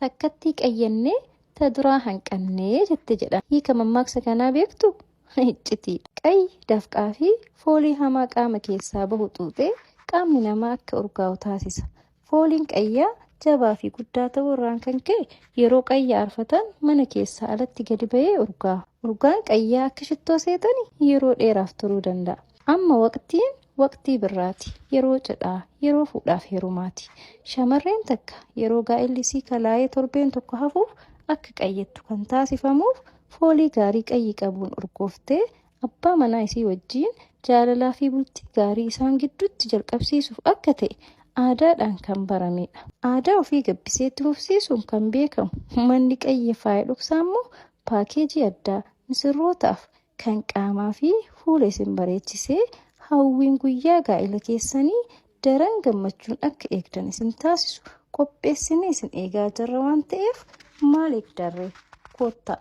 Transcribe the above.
takkatti qayyannee ta duraa hanqannee jette jedha. Hiika mammaaksa kanaa beektu? Iccitiidha. Qayyi dafqaa fi foolii hamaa qaama keessaa bahu xuuxee qaamni namaa akka urgaa'u taasisa. Fooliin qayyaa jabaa fi guddaa ta'uu irraan kan ka'e yeroo qayyaa arfatan mana keessaa alatti gadi ba'ee urgaa'a. Urgaan qayyaa akka shittoo seetanii yeroo dheeraaf turuu danda'a. Amma waqtiin waqtii birraati. Yeroo cidhaa, yeroo fuudhaaf heerumaati. Shamarreen takka yeroo gaa'ellisii kalaa'ee torbeen tokko hafuuf akka qayyattu kan taasifamuuf foolii gaarii qayyi qabuun urgooftee abbaa manaa isii wajjiin jaalalaa fi bultii gaarii isaan gidduutti jalqabsiisuuf akka ta'e aadaadhaan kan baramedha. Aadaa ofii gabbiseetti fufsiisuun kan beekamu manni qayyi faaya dhoksaa immoo paakeejii addaa misirrootaaf kan qaamaa fi fuula isin bareechisee hawwiin guyyaa gaa'ela keessanii daran gammachuun akka eegdan isin taasisu qopheessinee isin eegaa jirra waan ta'eef maal eegdarree koottaa.